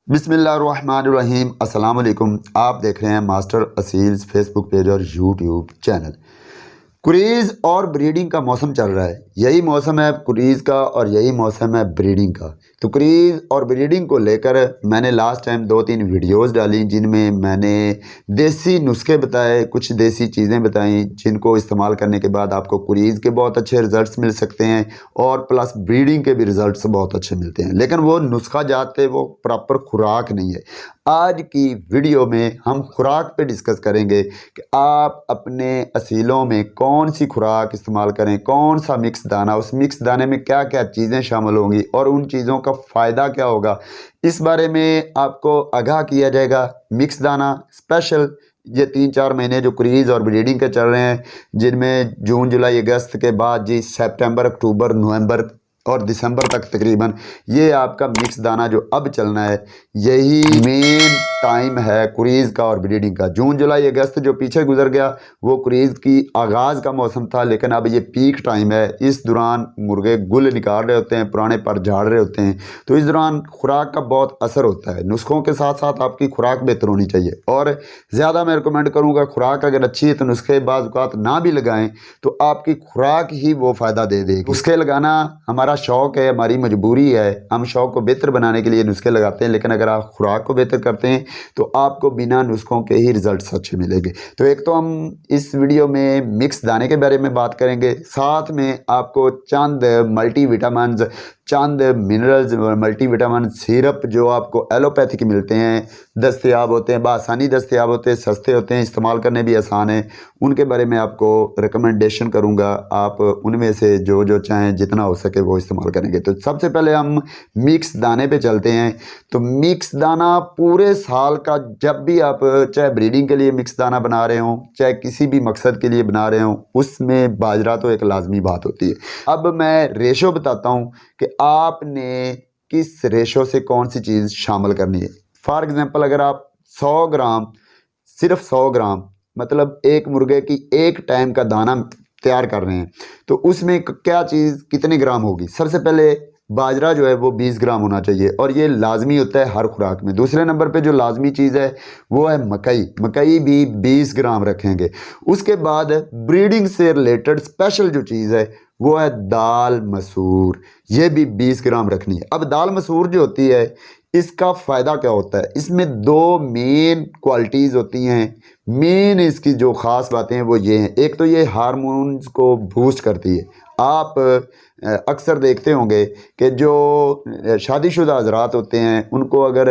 बिस्मिल्लाहिर्रहमानिर्रहीम। अस्सलाम वालेकुम। आप देख रहे हैं मास्टर असील्स फेसबुक पेज और यूट्यूब चैनल। कुरीज़ और ब्रीडिंग का मौसम चल रहा है। यही मौसम है कुरीज़ का और यही मौसम है ब्रीडिंग का। तो कुरीज़ और ब्रीडिंग को लेकर मैंने लास्ट टाइम 2-3 वीडियोस डाली जिनमें मैंने देसी नुस्खे बताए, कुछ देसी चीज़ें बताई जिनको इस्तेमाल करने के बाद आपको कुरीज़ के बहुत अच्छे रिज़ल्ट्स मिल सकते हैं और प्लस ब्रीडिंग के भी रिज़ल्ट्स बहुत अच्छे मिलते हैं। लेकिन वो नुस्खा जाते वो प्रॉपर खुराक नहीं है। आज की वीडियो में हम खुराक पे डिस्कस करेंगे कि आप अपने असीलों में कौन सी खुराक इस्तेमाल करें, कौन सा मिक्स दाना, उस मिक्स दाने में क्या क्या चीज़ें शामिल होंगी और उन चीज़ों का फ़ायदा क्या होगा, इस बारे में आपको आगाह किया जाएगा। मिक्स दाना स्पेशल ये 3-4 महीने जो क्रीज़ और ब्रीडिंग के चल रहे हैं, जिनमें जून जुलाई अगस्त के बाद जी सितंबर अक्टूबर नवंबर और दिसंबर तक तकरीबन ये आपका मिक्स दाना जो अब चलना है, यही मेन टाइम है कुरीज़ का और ब्रीडिंग का। जून जुलाई अगस्त जो पीछे गुजर गया वो कुरीज़ की आगाज़ का मौसम था, लेकिन अब ये पीक टाइम है। इस दौरान मुर्गे गुल निकाल रहे होते हैं, पुराने पर झाड़ रहे होते हैं, तो इस दौरान खुराक का बहुत असर होता है। नुस्खों के साथ साथ आपकी खुराक बेहतर होनी चाहिए और ज़्यादा मैं रिकमेंड करूँगा खुराक अगर अच्छी है तो नुस्खे बाज़ औक़ात ना भी लगाएं तो आपकी खुराक ही वो फ़ायदा दे देगी। नुस्खे लगाना हमारा शौक़ है, हमारी मजबूरी है। हम शौक़ को बेहतर बनाने के लिए नुस्खे लगाते हैं, लेकिन अगर आप खुराक को बेहतर करते हैं तो आपको बिना नुस्खों के ही रिजल्ट्स अच्छे मिलेंगे। तो एक तो हम इस वीडियो में मिक्स दाने के बारे में बात करेंगे, साथ में आपको चंद मल्टीविटामिन्स, चंद मिनरल्स, मल्टीविटामिन सिरप जो आपको एलोपैथिक मिलते हैं, दस्तयाब होते हैं, बआसानी दस्तयाब होते हैं, सस्ते होते हैं, इस्तेमाल करने भी आसान है, उनके बारे में आपको रिकमेंडेशन करूँगा। आप उनमें से जो जो चाहें जितना हो सके वो इस्तेमाल करेंगे। तो सबसे पहले हम मिक्स दाने पे चलते हैं। तो मिक्स दाना पूरे साल का, जब भी आप चाहे ब्रीडिंग के लिए मिक्स दाना बना रहे हों, चाहे किसी भी मकसद के लिए बना रहे हों, उसमें बाजरा तो एक लाजमी बात होती है। अब मैं रेशो बताता हूँ कि आपने किस रेशो से कौन सी चीज़ शामिल करनी है। फॉर एग्ज़ाम्पल अगर आप 100 ग्राम, सिर्फ 100 ग्राम मतलब एक मुर्गे की एक टाइम का दाना तैयार कर रहे हैं, तो उसमें क्या चीज़ कितने ग्राम होगी। सबसे पहले बाजरा जो है वो 20 ग्राम होना चाहिए और ये लाजमी होता है हर खुराक में। दूसरे नंबर पे जो लाजमी चीज़ है वो है मकई। मकई भी 20 ग्राम रखेंगे। उसके बाद ब्रीडिंग से रिलेटेड स्पेशल जो चीज़ है वो है दाल मसूर, ये भी 20 ग्राम रखनी है। अब दाल मसूर जो होती है इसका फ़ायदा क्या होता है, इसमें 2 मेन क्वालिटीज़ होती हैं। मेन इसकी जो ख़ास बातें हैं वो ये हैं। एक तो ये हार्मोन्स को बूस्ट करती है। आप अक्सर देखते होंगे कि जो शादीशुदा हज़रात होते हैं उनको अगर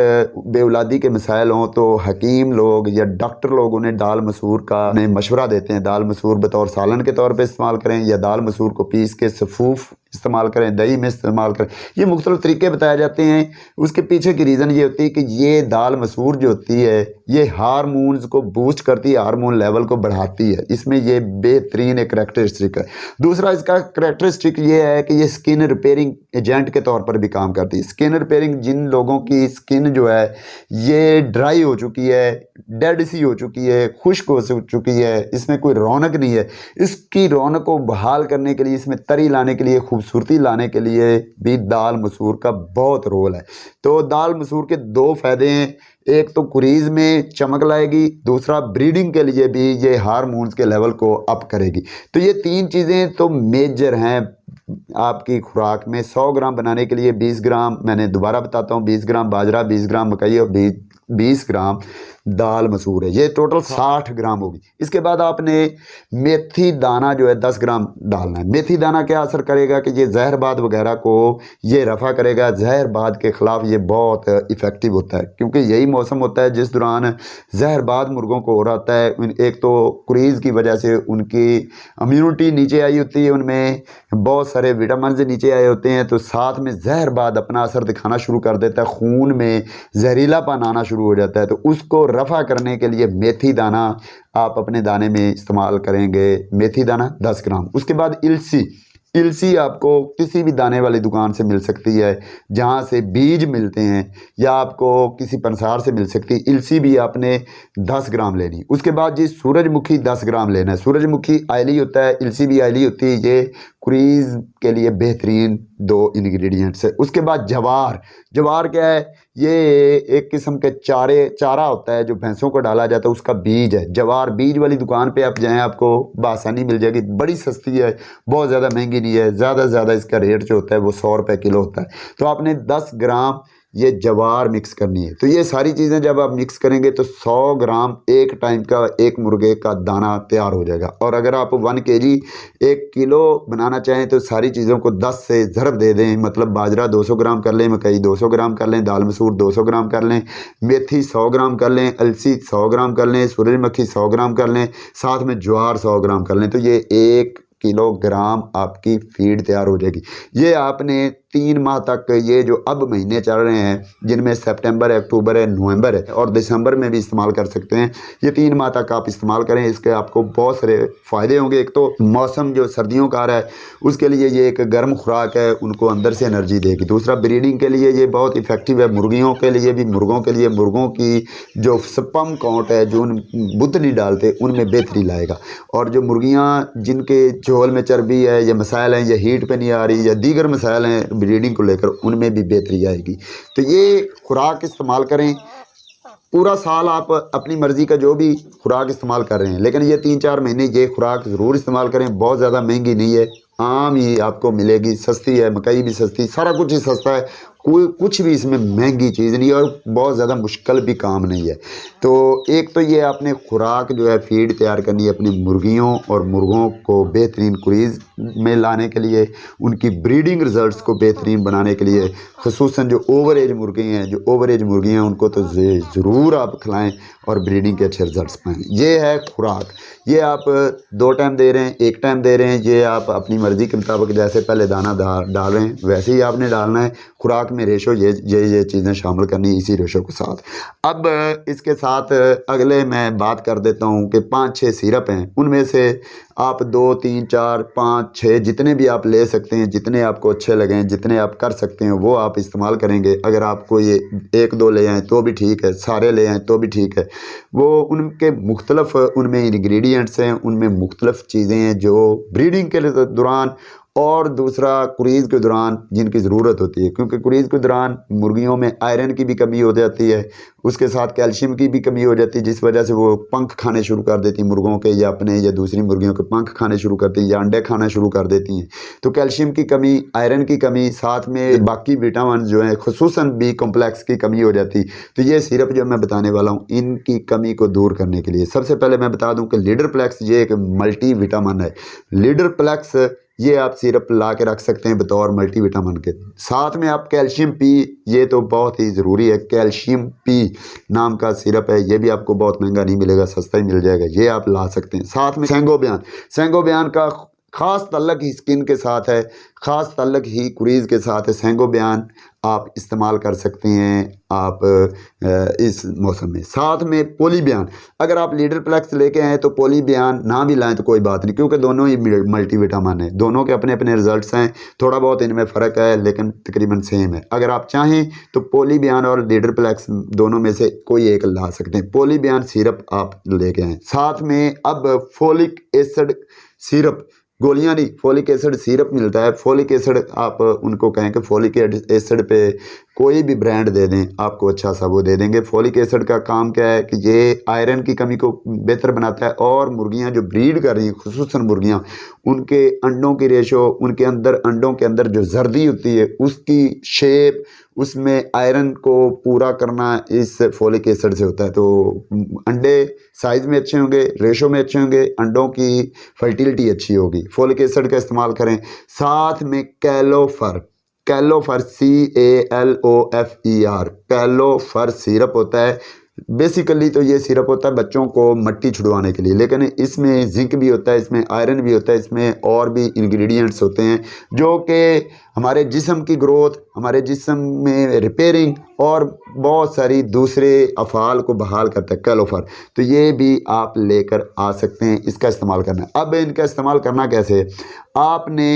बेऔलादी के मसाइल हों तो हकीम लोग या डॉक्टर लोग उन्हें दाल मसूर का मशवरा देते हैं। दाल मसूर बतौर सालन के तौर पे इस्तेमाल करें या दाल मसूर को पीस के सफ़ूफ इस्तेमाल करें, दही में इस्तेमाल करें, ये मुख्तलिफ़ तरीके बताए जाते हैं। उसके पीछे की रीज़न ये होती है कि ये दाल मसूर जो होती है ये हार्मोन्स को बूस्ट करती है, हार्मोन लेवल को बढ़ाती है। इसमें ये बेहतरीन एक करैक्टरिस्टिक है। दूसरा इसका करैक्टरिस्टिक ये है कि ये स्किन रिपेयरिंग एजेंट के तौर पर भी काम करती है। स्किन रिपेयरिंग, जिन लोगों की स्किन जो है ये ड्राई हो चुकी है, डेड सी हो चुकी है, खुश्क हो चुकी है, इसमें कोई रौनक नहीं है, इसकी रौनक को बहाल करने के लिए, इसमें तरी लाने के लिए, खूबसूरती लाने के लिए भी दाल मसूर का बहुत रोल है। तो दाल मसूर के 2 फ़ायदे हैं। एक तो कुरीज़ में चमक लाएगी, दूसरा ब्रीडिंग के लिए भी ये हार्मोन्स के लेवल को अप करेगी। तो ये 3 चीज़ें तो मेजर हैं आपकी खुराक में। 100 ग्राम बनाने के लिए 20 ग्राम, मैंने दोबारा बताता हूँ, 20 ग्राम बाजरा, 20 ग्राम मकई और 20 ग्राम दाल मसूर है। ये टोटल 60 ग्राम होगी। इसके बाद आपने मेथी दाना जो है 10 ग्राम डालना है। मेथी दाना क्या असर करेगा कि ये जहरबाद वगैरह को ये रफ़ा करेगा। जहरबाद के ख़िलाफ़ ये बहुत इफ़ेक्टिव होता है, क्योंकि यही मौसम होता है जिस दौरान जहरबाद मुर्गों को हो रहा होता है। एक तो क्रीज़ की वजह से उनकी इम्यूनिटी नीचे आई होती है, उनमें बहुत सारे विटामिन नीचे आए होते हैं, तो साथ में जहरबाद अपना असर दिखाना शुरू कर देता है, खून में जहरीलापन आना शुरू हो जाता है। तो उसको रफ़ा करने के लिए मेथी दाना आप अपने दाने में इस्तेमाल करेंगे। मेथी दाना 10 ग्राम। उसके बाद इलसी। इलसी आपको किसी भी दाने वाली दुकान से मिल सकती है, जहाँ से बीज मिलते हैं, या आपको किसी पंसार से मिल सकती है। इलसी भी आपने 10 ग्राम लेनी। उसके बाद जी सूरजमुखी 10 ग्राम लेना है। सूरजमुखी आयली होता है, इलसी भी आयली होती है। ये क्रीज़ के लिए बेहतरीन 2 इंग्रेडिएंट्स है। उसके बाद जवार। जवार क्या है? ये एक किस्म के चारा होता है जो भैंसों को डाला जाता है, उसका बीज है। जवार बीज वाली दुकान पे आप जाएं, आपको बआसानी मिल जाएगी। बड़ी सस्ती है, बहुत ज़्यादा महंगी नहीं है। ज़्यादा से ज़्यादा इसका रेट जो होता है वो 100 रुपये किलो होता है। तो आपने 10 ग्राम ये जवार मिक्स करनी है। तो ये सारी चीज़ें जब आप मिक्स करेंगे तो 100 ग्राम एक टाइम का एक मुर्गे का दाना तैयार हो जाएगा। और अगर आप 1 केजी 1 किलो बनाना चाहें तो सारी चीज़ों को 10 से ज़रब दे दें। मतलब बाजरा 200 ग्राम कर लें, मकई 200 ग्राम कर लें, दाल मसूर 200 ग्राम कर लें, मेथी 100 ग्राम कर लें, अलसी 100 ग्राम कर लें, सूरजमुखी 100 ग्राम कर लें, साथ में ज्वार 100 ग्राम कर लें। तो ये 1 किलोग्राम आपकी फीड तैयार हो जाएगी। ये आपने 3 माह तक, ये जो अब महीने चल रहे हैं जिनमें सितंबर है, अक्टूबर है, नवंबर है और दिसंबर में भी इस्तेमाल कर सकते हैं। ये 3 माह तक आप इस्तेमाल करें, इसके आपको बहुत सारे फ़ायदे होंगे। एक तो मौसम जो सर्दियों का आ रहा है उसके लिए ये एक गर्म खुराक है, उनको अंदर से एनर्जी देगी। दूसरा, ब्रीडिंग के लिए ये बहुत इफ़ेक्टिव है। मुर्गियों के लिए भी, मुर्गों के लिए, मुर्गों की जो स्पर्म काउंट है, जो बुध नहीं डालते, उनमें बेहतरी लाएगा। और जो मुर्गियाँ जिनके झोल में चर्बी है या मसाइल हैं या हीट पे नहीं आ रही या दीगर मसाइल हैं ब्रीडिंग को लेकर, उनमें भी बेहतरी आएगी। तो ये खुराक इस्तेमाल करें। पूरा साल आप अपनी मर्ज़ी का जो भी खुराक इस्तेमाल कर रहे हैं, लेकिन ये 3-4 महीने ये खुराक ज़रूर इस्तेमाल करें। बहुत ज़्यादा महंगी नहीं है, आम ही आपको मिलेगी, सस्ती है। मकई भी सस्ती, सारा कुछ ही सस्ता है। कोई कुछ भी इसमें महंगी चीज़ नहीं है और बहुत ज़्यादा मुश्किल भी काम नहीं है। तो एक तो ये आपने खुराक जो है फीड तैयार करनी है अपनी मुर्गियों और मुर्गों को बेहतरीन क्रीज़ में लाने के लिए, उनकी ब्रीडिंग रिज़ल्ट्स को बेहतरीन बनाने के लिए। ख़ुसूसन जो ओवर एज मुर्गे हैं, जो ओवर एज मुर्गियाँ हैं, उनको तो ज़रूर आप खिलाएँ और ब्रीडिंग के अच्छे रिज़ल्ट्स पाएँ। ये है खुराक। ये आप 2 टाइम दे रहे हैं, 1 टाइम दे रहे हैं, ये आप अपनी मर्ज़ी के मुताबिक जैसे पहले दाना डाल रहे हैं वैसे ही आपने डालना है। खुराक में रेशो ये चीज़ें शामिल करनी, इसी रेशो के साथ। अब इसके साथ अगले मैं बात कर देता हूँ कि 5-6 सिरप हैं, उनमें से आप 2, 3, 4, 5, 6 जितने भी आप ले सकते हैं, जितने आपको अच्छे लगें, जितने आप कर सकते हैं वो आप इस्तेमाल करेंगे। अगर आपको ये 1-2 ले आएँ तो भी ठीक है, सारे ले आएँ तो भी ठीक है। वो उनके मुख्तलिफ उनमें इंग्रेडिएंट्स हैं, उनमें मुख्तलिफ चीज़ें हैं जो ब्रीडिंग के दौरान और दूसरा क्रीज़ के दौरान जिनकी ज़रूरत होती है। क्योंकि क्रीज़ के दौरान मुर्गियों में आयरन की भी कमी हो जाती है, उसके साथ कैल्शियम की भी कमी हो जाती है, जिस वजह से वो पंख खाने शुरू कर देती हैं मुर्गों के, या अपने या दूसरी मुर्गियों के पंख खाने शुरू करती हैं या अंडे खाना शुरू कर देती हैं। तो कैल्शियम की कमी, आयरन की कमी, साथ में बाकी विटामिन जो हैं, खुसूसन बी कॉम्प्लेक्स की कमी हो जाती। तो ये सिरप जो मैं बताने वाला हूँ, इनकी कमी को दूर करने के लिए सबसे पहले मैं बता दूँ कि लीडर प्लेक्स ये एक मल्टी विटामिन है। लीडर प्लेक्स ये आप सिरप ला के रख सकते हैं बतौर मल्टीविटामिन के। साथ में आप कैल्शियम पी, ये तो बहुत ही ज़रूरी है, कैल्शियम पी नाम का सिरप है, ये भी आपको बहुत महंगा नहीं मिलेगा, सस्ता ही मिल जाएगा, ये आप ला सकते हैं। साथ में सेंगोबियान, सेंगोबियान का ख़ास तल्लक ही स्किन के साथ है, ख़ास तल्लक ही क्रीज़ के साथ है। सेंगोबियान आप इस्तेमाल कर सकते हैं आप इस मौसम में। साथ में पोलीबियान, अगर आप लीडर प्लेक्स लेके आएँ तो पोलीबियान ना भी लाएँ तो कोई बात नहीं, क्योंकि दोनों ही मल्टीविटामिन है, दोनों के अपने अपने रिजल्ट्स हैं। थोड़ा बहुत इनमें फ़र्क है लेकिन तकरीबन सेम है। अगर आप चाहें तो पोलीबियान और लीडर प्लेक्स दोनों में से कोई एक ला सकते हैं। पोलीबियान सिरप आप लेके आएँ। साथ में अब फोलिक एसिड सिरप, गोलियां नहीं, फोलिक एसिड सिरप मिलता है। फोलिक एसिड आप उनको कहें कि फोलिक एसिड पे कोई भी ब्रांड दे दें, आपको अच्छा सा वो दे देंगे। फोलिक एसिड का काम क्या है कि ये आयरन की कमी को बेहतर बनाता है और मुर्गियां जो ब्रीड कर रही हैं, खुसूसन मुर्गियां, उनके अंडों की रेशो, उनके अंदर अंडों के अंदर जो जर्दी होती है उसकी शेप, उसमें आयरन को पूरा करना इस फोलिक एसिड से होता है। तो अंडे साइज़ में अच्छे होंगे, रेशो में अच्छे होंगे, अंडों की फर्टिलिटी अच्छी होगी। फोलिक एसिड का इस्तेमाल करें। साथ में कैलोफर, कैलोफर CALOFER, कैलोफर सिरप होता है। बेसिकली तो ये सिरप होता है बच्चों को मट्टी छुड़वाने के लिए, लेकिन इसमें जिंक भी होता है, इसमें आयरन भी होता है, इसमें और भी इंग्रेडिएंट्स होते हैं जो कि हमारे जिस्म की ग्रोथ, हमारे जिस्म में रिपेयरिंग और बहुत सारी दूसरे अफ़ाल को बहाल करता है कैलोफर। तो ये भी आप लेकर आ सकते हैं, इसका इस्तेमाल करना है। अब इनका इस्तेमाल करना कैसे है, आपने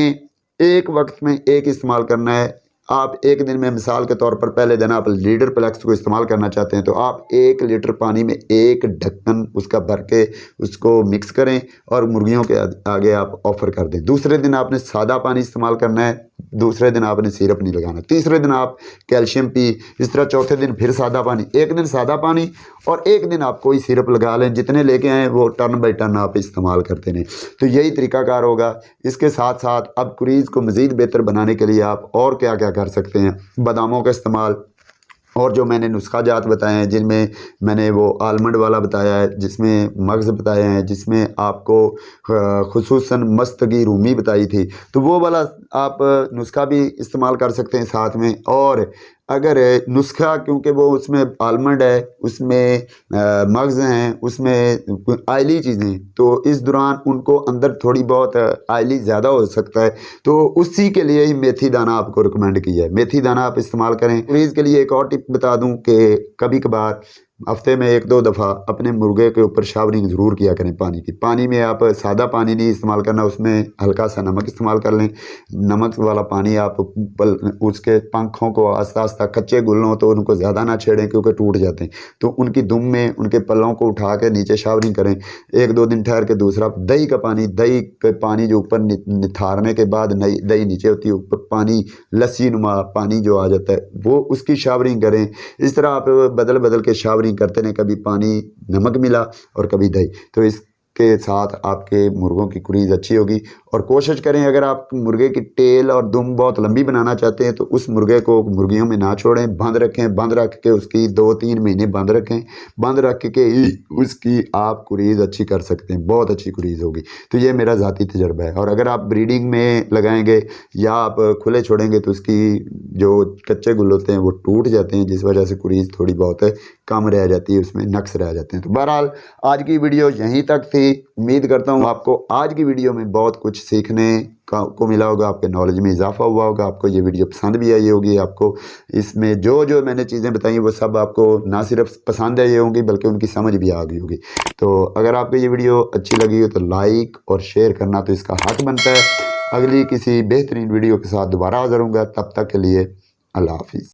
एक वक्त में एक इस्तेमाल करना है। आप एक दिन में मिसाल के तौर पर पहले दिन आप लीडर प्लेक्स को इस्तेमाल करना चाहते हैं तो आप 1 लीटर पानी में 1 ढक्कन उसका भर के उसको मिक्स करें और मुर्गियों के आगे आप ऑफ़र कर दें। दूसरे दिन आपने सादा पानी इस्तेमाल करना है, दूसरे दिन आपने सिरप नहीं लगाना, तीसरे दिन आप कैल्शियम पी, इस तरह चौथे दिन फिर सादा पानी, एक दिन सादा पानी और एक दिन आप कोई सिरप लगा लें। जितने लेके आएँ वो टर्न बाई टर्न आप इस्तेमाल करते रहें, तो यही तरीक़ाकार होगा। इसके साथ साथ अब क्रीज़ को मज़ीद बेहतर बनाने के लिए आप और क्या क्या कर सकते हैं, बादामों का इस्तेमाल और जो मैंने नुस्खा जात बताए हैं, जिनमें मैंने वो आलमंड वाला बताया है, जिसमें मगज़ बताए हैं, जिसमें आपको खुसूसन मस्तगी रूमी बताई थी, तो वो वाला आप नुस्खा भी इस्तेमाल कर सकते हैं साथ में। और अगर नुस्खा, क्योंकि वो उसमें आलमंड है, उसमें मगज़ हैं, उसमें आयली चीज़ें, तो इस दौरान उनको अंदर थोड़ी बहुत आयली ज़्यादा हो सकता है, तो उसी के लिए ही मेथी दाना आपको रिकमेंड किया है। मेथी दाना आप इस्तेमाल करें। क्रीज़ के लिए एक और टिप बता दूं कि कभी कभार हफ्ते में 1-2 दफ़ा अपने मुर्गे के ऊपर शावरिंग ज़रूर किया करें पानी की। पानी में आप सादा पानी नहीं इस्तेमाल करना, उसमें हल्का सा नमक इस्तेमाल कर लें। नमक वाला पानी आप उसके पंखों को आस्ता आस्ता कच्चे गुल्लों तो उनको ज़्यादा ना छेड़ें क्योंकि टूट जाते हैं, तो उनकी दुम में उनके पल्लों को उठा के नीचे शावरिंग करें। 1-2 दिन ठहर के दूसरा दही का पानी, दही के पानी जो ऊपर निथारने के बाद दही नीचे होती है, ऊपर पानी लस्सी नुमा पानी जो आ जाता है वो उसकी शावरिंग करें। इस तरह आप बदल बदल के शावरिंग करते रहें, कभी पानी नमक मिला और कभी दही, तो इसके साथ आपके मुर्गों की क्रीज़ अच्छी होगी। और कोशिश करें, अगर आप मुर्गे की टेल और दुम बहुत लंबी बनाना चाहते हैं तो उस मुर्गे को मुर्गियों में ना छोड़ें, बंद रखें। बंद रख के उसकी 2-3 महीने बंद रखें, बंद रख के ही उसकी आप क्रीज़ अच्छी कर सकते हैं, बहुत अच्छी क्रीज़ होगी। तो ये मेरा ज़ाती तजर्बा है। और अगर आप ब्रीडिंग में लगाएंगे या आप खुले छोड़ेंगे तो उसकी जो कच्चे गुल होते हैं वो टूट जाते हैं, जिस वजह से क्रीज़ थोड़ी बहुत कम रह जाती है, उसमें नक्स रह जाते हैं। तो बहरहाल आज की वीडियो यहीं तक थी। उम्मीद करता हूँ आपको आज की वीडियो में बहुत कुछ सीखने को मिला होगा, आपके नॉलेज में इजाफा हुआ होगा, आपको ये वीडियो पसंद भी आई होगी। आपको इसमें जो जो मैंने चीज़ें बताई वो सब आपको ना सिर्फ पसंद आई होंगी बल्कि उनकी समझ भी आ गई होगी। तो अगर आपको ये वीडियो अच्छी लगी हो तो लाइक और शेयर करना तो इसका हक बनता है। अगली किसी बेहतरीन वीडियो के साथ दोबारा हाज़िर होऊंगा, तब तक के लिए अल्लाह हाफिज़।